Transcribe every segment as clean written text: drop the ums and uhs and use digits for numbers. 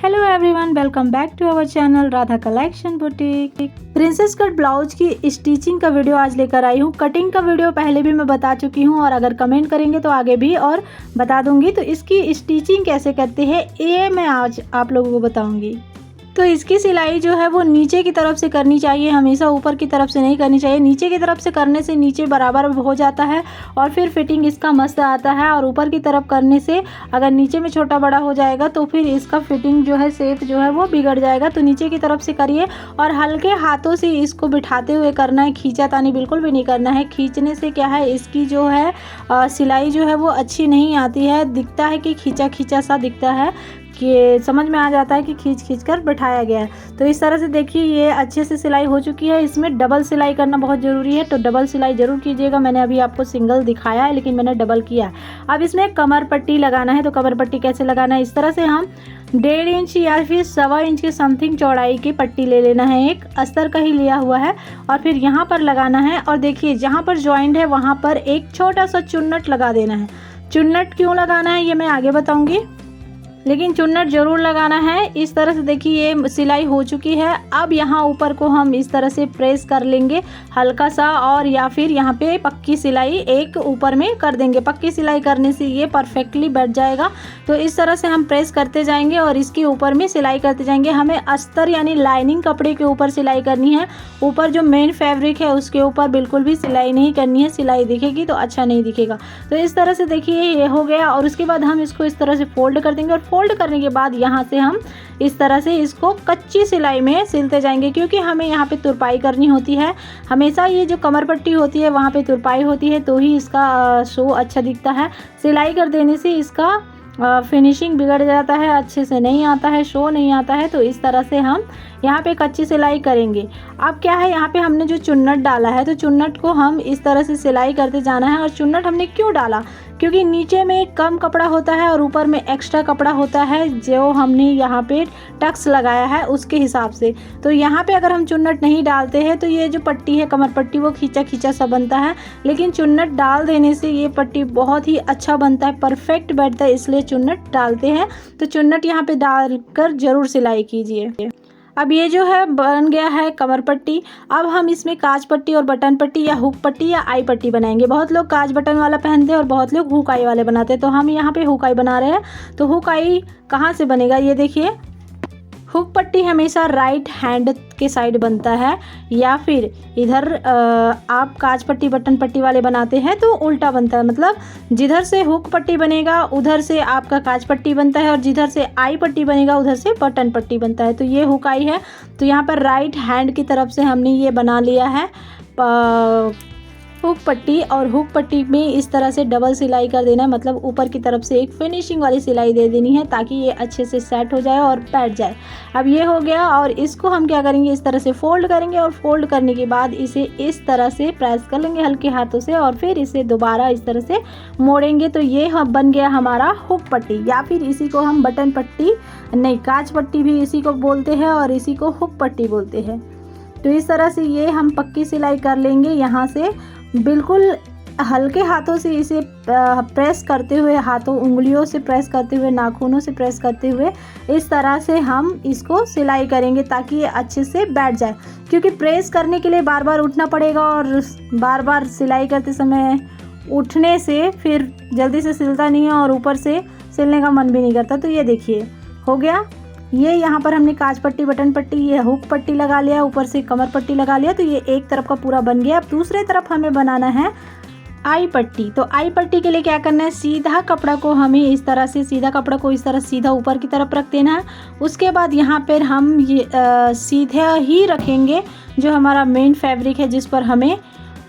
Hello everyone, welcome back to our channel Radha collection boutique. Princess cut blouse की stitching का video आज लेकर आई हूँ। कटिंग का वीडियो पहले भी मैं बता चुकी हूँ और अगर कमेंट करेंगे तो आगे भी और बता दूंगी। तो इसकी स्टिचिंग कैसे करते हैं ये मैं आज आप लोगों को बताऊंगी। तो इसकी सिलाई जो है वो नीचे की तरफ से करनी चाहिए, हमेशा ऊपर की तरफ से नहीं करनी चाहिए। नीचे की तरफ से करने से नीचे बराबर हो जाता है और फिर फिटिंग इसका मस्त आता है। और ऊपर की तरफ करने से अगर नीचे में छोटा बड़ा हो जाएगा तो फिर इसका फिटिंग जो है शेप जो है वो बिगड़ जाएगा। तो नीचे की तरफ से करिए और हल्के हाथों से इसको बिठाते हुए करना है, खींचातानी बिल्कुल भी नहीं करना है। खींचने से क्या है, इसकी जो है सिलाई जो है वो अच्छी नहीं आती है, दिखता है कि खींचा खींचा सा दिखता है, कि समझ में आ जाता है कि खींच खींच कर बैठाया गया है। तो इस तरह से देखिए ये अच्छे से सिलाई हो चुकी है। इसमें डबल सिलाई करना बहुत ज़रूरी है, तो डबल सिलाई ज़रूर कीजिएगा। मैंने अभी आपको सिंगल दिखाया है लेकिन मैंने डबल किया है। अब इसमें कमर पट्टी लगाना है। तो कमर पट्टी कैसे लगाना है, इस तरह से हम 1.5 इंच या फिर 1.25 इंच के समथिंग चौड़ाई की पट्टी ले लेना है। एक अस्तर का ही लिया हुआ है और फिर यहाँ पर लगाना है। और देखिए जहाँ पर जॉइंट है वहाँ पर एक छोटा सा चुन्नट लगा देना है। चुन्नट क्यों लगाना है ये मैं आगे बताऊँगी, लेकिन चुन्नट ज़रूर लगाना है। इस तरह से देखिए ये सिलाई हो चुकी है। अब यहाँ ऊपर को हम इस तरह से प्रेस कर लेंगे हल्का सा, और या फिर यहाँ पे पक्की सिलाई एक ऊपर में कर देंगे। पक्की सिलाई करने से ये परफेक्टली बैठ जाएगा। तो इस तरह से हम प्रेस करते जाएंगे और इसके ऊपर में सिलाई करते जाएंगे। हमें अस्तर यानी लाइनिंग कपड़े के ऊपर सिलाई करनी है। ऊपर जो मेन फैब्रिक है उसके ऊपर बिल्कुल भी सिलाई नहीं करनी है, सिलाई दिखेगी तो अच्छा नहीं दिखेगा। तो इस तरह से देखिए ये हो गया और उसके बाद हम इसको इस तरह से फोल्ड कर देंगे। और फोल्ड करने के बाद यहाँ से हम इस तरह से इसको कच्ची सिलाई में सिलते जाएंगे, क्योंकि हमें यहाँ पे तुरपाई करनी होती है। हमेशा ये जो कमर पट्टी होती है वहाँ पे तुरपाई होती है तो ही इसका शो अच्छा दिखता है। सिलाई कर देने से इसका फिनिशिंग बिगड़ जाता है, अच्छे से नहीं आता है, शो नहीं आता है। तो इस तरह से हम यहाँ पे कच्ची सिलाई करेंगे। अब क्या है, यहाँ पे हमने जो चुन्नट डाला है तो चुन्नट को हम इस तरह से सिलाई करते जाना है। और चुन्नट हमने क्यों डाला, क्योंकि नीचे में कम कपड़ा होता है और ऊपर में एक्स्ट्रा कपड़ा होता है जो हमने यहाँ पे टक्स लगाया है उसके हिसाब से। तो यहाँ पे अगर हम चुन्नट नहीं डालते हैं तो ये जो पट्टी है कमर पट्टी वो खींचा खींचा सा बनता है, लेकिन चुन्नट डाल देने से ये पट्टी बहुत ही अच्छा बनता है, परफेक्ट बैठता है, इसलिए चुन्नट डालते हैं। तो चुन्नट यहाँ पे डालकर ज़रूर सिलाई कीजिए। अब ये जो है बन गया है कमर पट्टी। अब हम इसमें काज पट्टी और बटन पट्टी या हुक पट्टी या आई पट्टी बनाएंगे। बहुत लोग काज बटन वाला पहनते हैं और बहुत लोग हुक आई वाले बनाते हैं। तो हम यहाँ पे हुक आई बना रहे हैं। तो हुक आई कहाँ से बनेगा, ये देखिए हुक पट्टी हमेशा राइट हैंड के साइड बनता है, या फिर इधर आप काज पट्टी बटन पट्टी वाले बनाते हैं तो उल्टा बनता है। मतलब जिधर से हुक पट्टी बनेगा उधर से आपका काज पट्टी बनता है और जिधर से आई पट्टी बनेगा उधर से बटन पट्टी बनता है। तो ये हुक आई है। तो यहाँ पर राइट हैंड की तरफ से हमने ये बना लिया है हुक पट्टी। और हुक पट्टी में इस तरह से डबल सिलाई कर देना है, मतलब ऊपर की तरफ से एक फिनिशिंग वाली सिलाई दे देनी है ताकि ये अच्छे से सेट हो जाए और बैठ जाए। अब ये हो गया और इसको हम क्या करेंगे, इस तरह से फोल्ड करेंगे और फोल्ड करने के बाद इसे इस तरह से प्रेस कर लेंगे हल्के हाथों से और फिर इसे दोबारा इस तरह से मोड़ेंगे। तो ये बन गया हमारा हुक पट्टी, या फिर इसी को हम बटन पट्टी नहीं काज पट्टी भी इसी को बोलते हैं और इसी को हुक पट्टी बोलते हैं। तो इस तरह से ये हम पक्की सिलाई कर लेंगे। यहाँ से बिल्कुल हल्के हाथों से इसे प्रेस करते हुए, हाथों उंगलियों से प्रेस करते हुए, नाखूनों से प्रेस करते हुए इस तरह से हम इसको सिलाई करेंगे ताकि ये अच्छे से बैठ जाए। क्योंकि प्रेस करने के लिए बार बार उठना पड़ेगा और बार बार सिलाई करते समय उठने से फिर जल्दी से सिलता नहीं है और ऊपर से सिलने का मन भी नहीं करता। तो ये देखिए हो गया। ये यहाँ पर हमने काज पट्टी बटन पट्टी ये हुक पट्टी लगा लिया, ऊपर से कमर पट्टी लगा लिया। तो ये एक तरफ का पूरा बन गया। अब दूसरे तरफ हमें बनाना है आई पट्टी। तो आई पट्टी के लिए क्या करना है, सीधा कपड़ा को हमें इस तरह से सीधा ऊपर की तरफ रख देना है। उसके बाद यहाँ पर हम ये सीधा ही रखेंगे जो हमारा मेन फैब्रिक है जिस पर हमें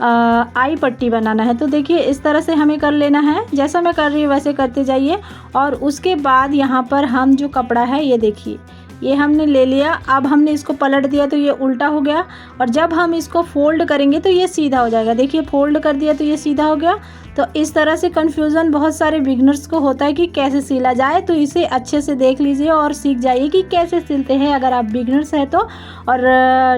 आई पट्टी बनाना है। तो देखिए इस तरह से हमें कर लेना है, जैसा मैं कर रही हूँ वैसे करते जाइए। और उसके बाद यहाँ पर हम जो कपड़ा है ये देखिए ये हमने ले लिया। अब हमने इसको पलट दिया तो ये उल्टा हो गया, और जब हम इसको फोल्ड करेंगे तो ये सीधा हो जाएगा। देखिए फोल्ड कर दिया तो ये सीधा हो गया। तो इस तरह से कन्फ्यूज़न बहुत सारे बिगनर्स को होता है कि कैसे सिला जाए। तो इसे अच्छे से देख लीजिए और सीख जाइए कि कैसे सिलते हैं। अगर आप बिगनर्स हैं तो, और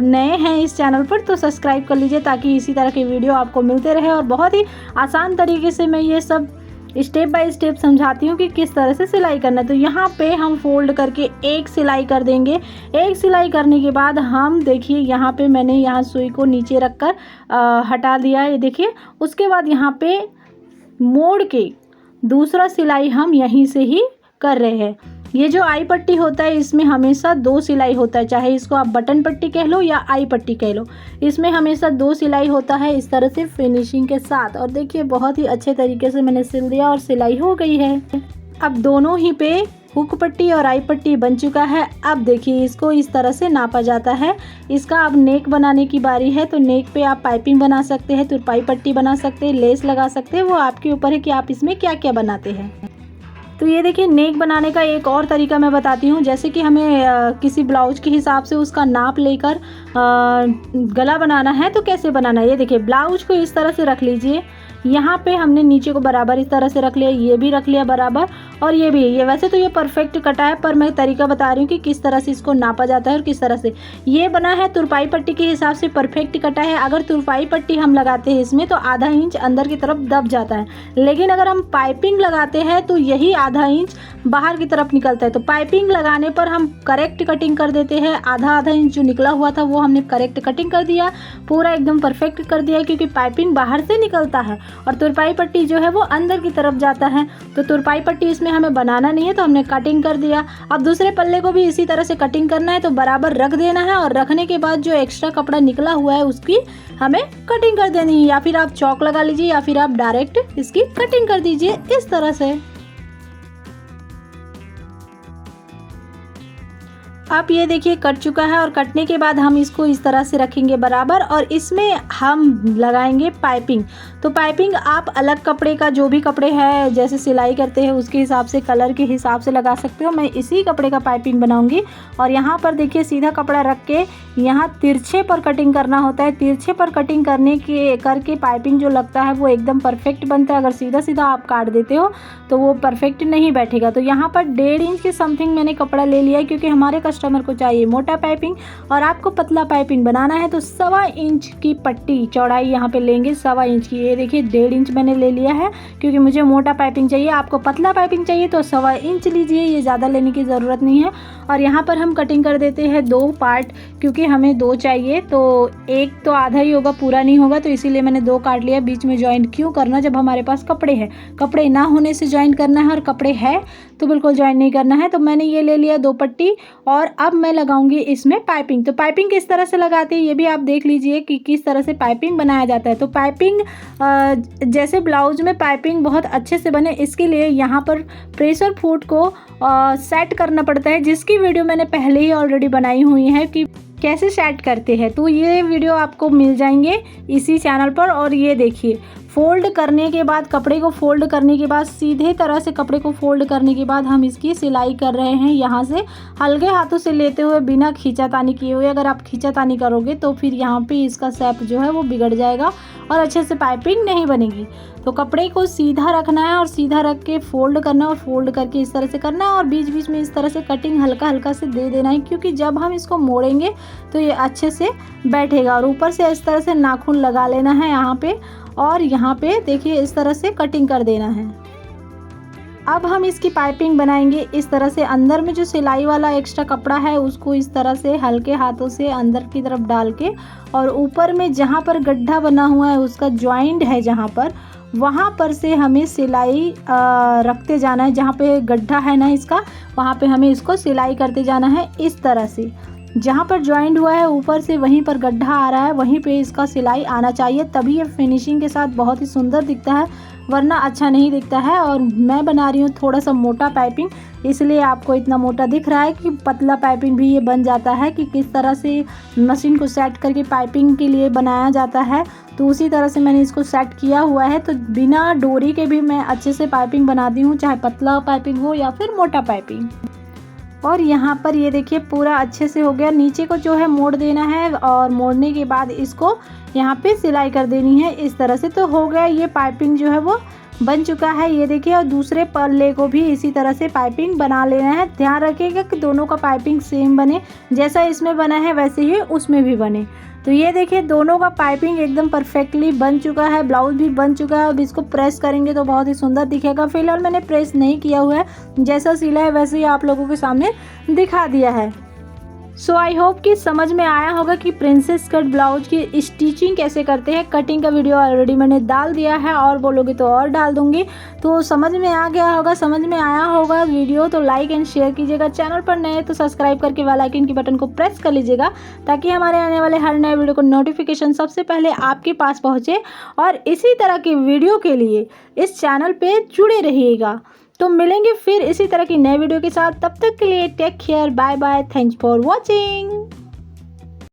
नए हैं इस चैनल पर तो सब्सक्राइब कर लीजिए ताकि इसी तरह के वीडियो आपको मिलते रहे। और बहुत ही आसान तरीके से मैं ये सब स्टेप बाय स्टेप समझाती हूँ कि किस तरह से सिलाई करना है। तो यहाँ पे हम फोल्ड करके एक सिलाई कर देंगे। एक सिलाई करने के बाद हम देखिए यहाँ पे मैंने यहाँ सुई को नीचे रख कर हटा दिया है, ये देखिए। उसके बाद यहाँ पे मोड़ के दूसरा सिलाई हम यहीं से ही कर रहे हैं। ये जो आई पट्टी होता है इसमें हमेशा 2 सिलाई होता है, चाहे इसको आप बटन पट्टी कह लो या आई पट्टी कह लो, इसमें हमेशा 2 सिलाई होता है इस तरह से फिनिशिंग के साथ। और देखिए बहुत ही अच्छे तरीके से मैंने सिल दिया और सिलाई हो गई है। अब दोनों ही पे हुक पट्टी और आई पट्टी बन चुका है। अब देखिए इसको इस तरह से नापा जाता है। इसका अब नेक बनाने की बारी है। तो नेक पे आप पाइपिंग बना सकते हैं, तुरपाई पट्टी बना सकते हैं, लेस लगा सकते हैं, वो आपके ऊपर है कि आप इसमें क्या क्या बनाते हैं। तो ये देखिए नेक बनाने का एक और तरीका मैं बताती हूँ। जैसे कि हमें किसी ब्लाउज के हिसाब से उसका नाप लेकर गला बनाना है तो कैसे बनाना है। ये देखिए ब्लाउज को इस तरह से रख लीजिए। यहाँ पे हमने नीचे को बराबर इस तरह से रख लिया, ये भी रख लिया बराबर और ये भी। ये वैसे तो ये परफेक्ट कटा है, पर मैं तरीका बता रही हूँ कि किस तरह से इसको नापा जाता है और किस तरह से ये बना है। तुरपाई पट्टी के हिसाब से परफेक्ट कटा है। अगर तुरपाई पट्टी हम लगाते हैं इसमें तो आधा इंच अंदर की तरफ दब जाता है, लेकिन अगर हम पाइपिंग लगाते हैं तो यही आधा इंच बाहर की तरफ निकलता है। तो पाइपिंग लगाने पर हम करेक्ट कटिंग कर देते हैं। आधा इंच जो निकला हुआ था वो हमने करेक्ट कटिंग कर दिया, पूरा एकदम परफेक्ट कर दिया, क्योंकि पाइपिंग बाहर से निकलता है और तुरपाई पट्टी जो है वो अंदर की तरफ जाता है। तो तुरपाई पट्टी इसमें हमें बनाना नहीं है, तो हमने कटिंग कर दिया। अब दूसरे पल्ले को भी इसी तरह से कटिंग करना है, तो बराबर रख देना है और रखने के बाद जो एक्स्ट्रा कपड़ा निकला हुआ है उसकी हमें कटिंग कर देनी है। या फिर आप चौक लगा लीजिए या फिर आप डायरेक्ट इसकी कटिंग कर दीजिए इस तरह से। अब ये देखिए कट चुका है और कटने के बाद हम इसको इस तरह से रखेंगे बराबर और इसमें हम लगाएंगे पाइपिंग। तो पाइपिंग आप अलग कपड़े का, जो भी कपड़े हैं जैसे सिलाई करते हैं उसके हिसाब से, कलर के हिसाब से लगा सकते हो। मैं इसी कपड़े का पाइपिंग बनाऊंगी। और यहाँ पर देखिए सीधा कपड़ा रख के यहाँ तिरछे पर कटिंग करना होता है। तिरछे पर कटिंग करके पाइपिंग जो लगता है वो एकदम परफेक्ट बनता है। अगर सीधा सीधा आप काट देते हो तो वो परफेक्ट नहीं बैठेगा। तो यहाँ पर 1.5 इंच के समथिंग मैंने कपड़ा ले लिया है, क्योंकि हमारे कस्टमर को चाहिए मोटा पाइपिंग और आपको पतला पाइपिंग बनाना है। तो 1.25 इंच की पट्टी चौड़ाई यहाँ पे लेंगे, 1.25 इंच की। ये देखिए 1.5 इंच मैंने ले लिया है, क्योंकि मुझे मोटा पाइपिंग चाहिए। आपको पतला पाइपिंग चाहिए तो 1.25 इंच लीजिए, ये ज़्यादा लेने की ज़रूरत नहीं है। और यहाँ पर हम कटिंग कर देते हैं 2 पार्ट, क्योंकि हमें 2 चाहिए। तो एक तो आधा ही होगा, पूरा नहीं होगा, तो इसीलिए मैंने 2 काट लिया। बीच में ज्वाइंट क्यों करना जब हमारे पास कपड़े हैं। कपड़े ना होने से ज्वाइंट करना है और कपड़े है तो बिल्कुल ज्वाइंट नहीं करना है। तो मैंने ये ले लिया 2 पट्टी और अब मैं लगाऊंगी इसमें पाइपिंग। तो पाइपिंग किस तरह से लगाते हैं ये भी आप देख लीजिए कि किस तरह से पाइपिंग बनाया जाता है। तो पाइपिंग जैसे ब्लाउज में पाइपिंग बहुत अच्छे से बने, इसके लिए यहाँ पर प्रेशर फुट को सेट करना पड़ता है, जिसकी वीडियो मैंने पहले ही ऑलरेडी बनाई हुई है कि कैसे सेट करते हैं। तो ये वीडियो आपको मिल जाएंगे इसी चैनल पर। और ये देखिए फोल्ड करने के बाद, कपड़े को फोल्ड करने के बाद, सीधे तरह से कपड़े को फोल्ड करने के बाद हम इसकी सिलाई कर रहे हैं। यहाँ से हल्के हाथों से लेते हुए, बिना खींचातानी किए हुए। अगर आप खींचातानी करोगे तो फिर यहाँ पे इसका शेप जो है वो बिगड़ जाएगा और अच्छे से पाइपिंग नहीं बनेगी। तो कपड़े को सीधा रखना है और सीधा रख के फोल्ड करना है और फोल्ड करके इस तरह से करना है और बीच बीच में इस तरह से कटिंग हल्का हल्का से दे देना है, क्योंकि जब हम इसको मोड़ेंगे तो ये अच्छे से बैठेगा। और ऊपर से इस तरह से नाखून लगा लेना है यहाँ पे, और यहाँ पे देखिए इस तरह से कटिंग कर देना है। अब हम इसकी पाइपिंग बनाएंगे इस तरह से। अंदर में जो सिलाई वाला एक्स्ट्रा कपड़ा है उसको इस तरह से हल्के हाथों से अंदर की तरफ डाल के, और ऊपर में जहाँ पर गड्ढा बना हुआ है उसका जॉइंट है जहाँ पर, वहाँ पर से हमें सिलाई रखते जाना है। जहाँ पे गड्ढा है ना इसका, वहाँ पे हमें इसको सिलाई करते जाना है इस तरह से। जहाँ पर जॉइंट हुआ है ऊपर से वहीं पर गड्ढा आ रहा है, वहीं पे इसका सिलाई आना चाहिए, तभी ये फिनिशिंग के साथ बहुत ही सुंदर दिखता है, वरना अच्छा नहीं दिखता है। और मैं बना रही हूँ थोड़ा सा मोटा पाइपिंग, इसलिए आपको इतना मोटा दिख रहा है। कि पतला पाइपिंग भी ये बन जाता है कि किस तरह से मशीन को सेट करके पाइपिंग के लिए बनाया जाता है। तो उसी तरह से मैंने इसको सेट किया हुआ है। तो बिना डोरी के भी मैं अच्छे से पाइपिंग बनाती हूँ, चाहे पतला पाइपिंग हो या फिर मोटा पाइपिंग। और यहाँ पर ये देखिए पूरा अच्छे से हो गया। नीचे को जो है मोड़ देना है और मोड़ने के बाद इसको यहाँ पे सिलाई कर देनी है इस तरह से। तो हो गया ये पाइपिंग जो है वो बन चुका है ये देखिए। और दूसरे पल्ले को भी इसी तरह से पाइपिंग बना लेना है। ध्यान रखिएगा कि दोनों का पाइपिंग सेम बने, जैसा इसमें बना है वैसे ही उसमें भी बने। तो ये देखिए दोनों का पाइपिंग एकदम परफेक्टली बन चुका है, ब्लाउज भी बन चुका है। अब इसको प्रेस करेंगे तो बहुत ही सुंदर दिखेगा। फिलहाल मैंने प्रेस नहीं किया हुआ है, जैसा सिला है वैसे ही आप लोगों के सामने दिखा दिया है। सो आई होप कि समझ में आया होगा कि प्रिंसेस कट ब्लाउज की स्टिचिंग कैसे करते हैं। कटिंग का वीडियो ऑलरेडी मैंने डाल दिया है, और बोलोगे तो और डाल दूंगी। तो समझ में आ गया होगा, समझ में आया होगा वीडियो तो लाइक एंड शेयर कीजिएगा। चैनल पर नए तो सब्सक्राइब करके बेल आइकन की बटन को प्रेस कर लीजिएगा, ताकि हमारे आने वाले हर नए वीडियो को नोटिफिकेशन सबसे पहले आपके पास पहुँचे। और इसी तरह की वीडियो के लिए इस चैनल पर जुड़े रहिएगा। तो मिलेंगे फिर इसी तरह की नए वीडियो के साथ। तब तक के लिए take care, bye bye, thanks for watching.